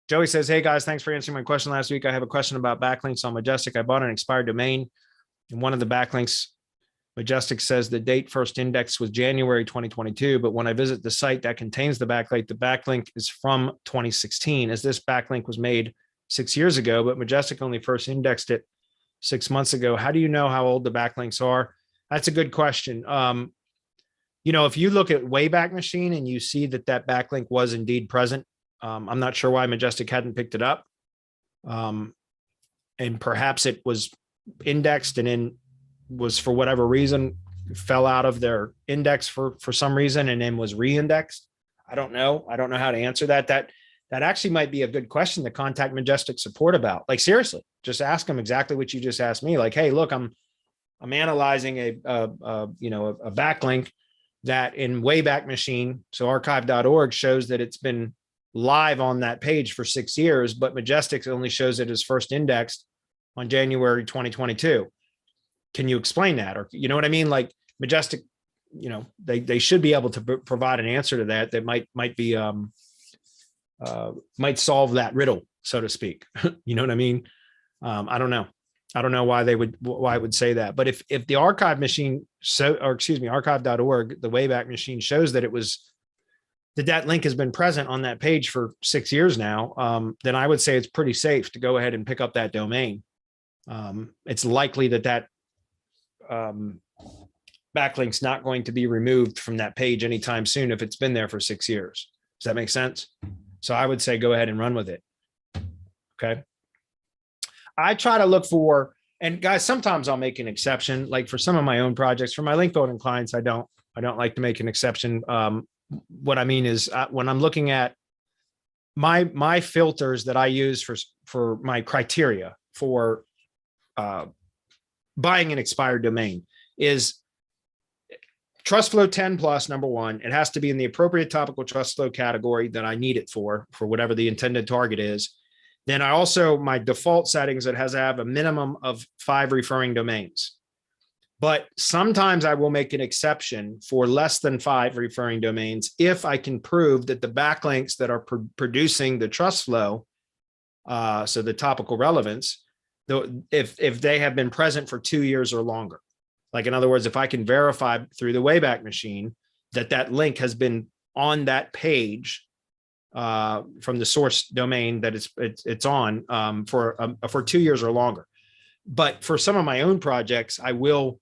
Joey says, hey guys, thanks for answering my question last week. I have a question about backlinks on Majestic. I bought an expired domain, and one of the backlinks, Majestic, says the date first index was January 2022, but when I visit the site that contains the backlink is from 2016, as this backlink was made 6 years ago, but Majestic only first indexed it 6 months ago. How do you know how old the backlinks are? That's a good question. If you look at Wayback Machine and you see that backlink was indeed present, I'm not sure why Majestic hadn't picked it up. And perhaps it was indexed and then was, for whatever reason, fell out of their index for some reason and then was re-indexed. I don't know. I don't know how to answer that. That actually might be a good question to contact Majestic support about. Like, seriously, just ask them exactly what you just asked me. Like, hey, look, I'm analyzing a backlink that in Wayback Machine, so archive.org, shows that it's been live on that page for 6 years, but Majestic only shows it as first indexed on January 2022. Can you explain that? Or, you know what I mean? Like, Majestic, they should be able to provide an answer to that might solve that riddle, so to speak. You know what I mean? I don't know. I don't know why it would say that. But if the archive machine, archive.org, the Wayback Machine, shows that that link has been present on that page for 6 years now, then I would say it's pretty safe to go ahead and pick up that domain. It's likely that backlink's not going to be removed from that page anytime soon if it's been there for 6 years. Does that make sense? So I would say go ahead and run with it. Okay. I try to look for, and guys, sometimes I'll make an exception, like for some of my own projects. For my link building clients, I don't like to make an exception. What I mean is when I'm looking at my filters that I use for my criteria for buying an expired domain is trust flow 10 plus, number one. It has to be in the appropriate topical trust flow category that I need it for whatever the intended target is. Then I also, my default settings, it has to have a minimum of 5 referring domains. But sometimes I will make an exception for less than 5 referring domains if I can prove that the backlinks that are producing the trust flow, so the topical relevance, if they have been present for 2 years or longer. Like, in other words, if I can verify through the Wayback Machine that link has been on that page from the source domain that it's on for 2 years or longer. But for some of my own projects, I will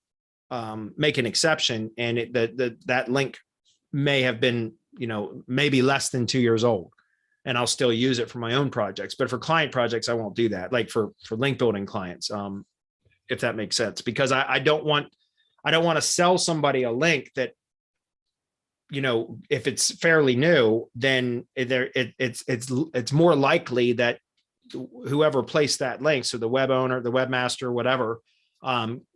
make an exception, and that link may have been, maybe less than 2 years old, and I'll still use it for my own projects. But for client projects, I won't do that. Like for link building clients, if that makes sense, because I don't want to sell somebody a link that, if it's fairly new, then it's more likely that whoever placed that link, so the web owner, the webmaster, whatever,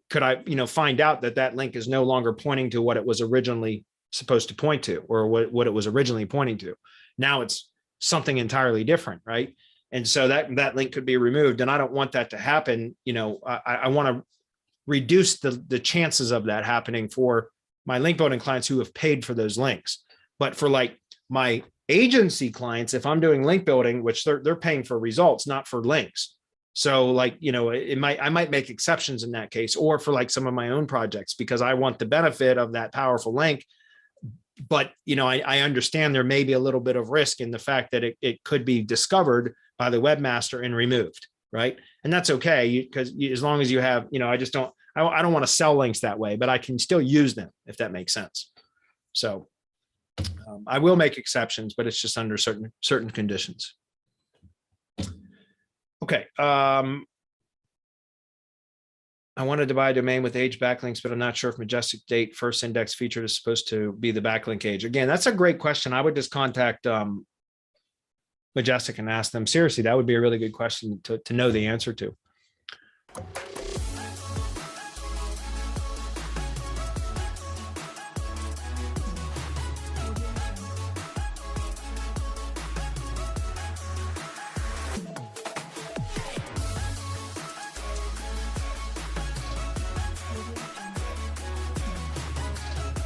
could I, find out that link is no longer pointing to what it was originally supposed to point to, or what it was originally pointing to. Now it's something entirely different, right? And so that link could be removed, and I don't want that to happen. I want to reduce the chances of that happening for my link building clients who have paid for those links. But for like my agency clients, if I'm doing link building, which they're paying for results, not for links. So like, I might make exceptions in that case, or for like some of my own projects, because I want the benefit of that powerful link. But, I understand there may be a little bit of risk in the fact that it could be discovered by the webmaster and removed. Right. And that's okay, because as long as you have, I don't want to sell links that way, but I can still use them, if that makes sense. So I will make exceptions, but it's just under certain conditions. Okay. I wanted to buy a domain with age backlinks, but I'm not sure if Majestic date first index featured is supposed to be the backlink age. Again, that's a great question. I would just contact Majestic and ask them. Seriously, that would be a really good question to know the answer to.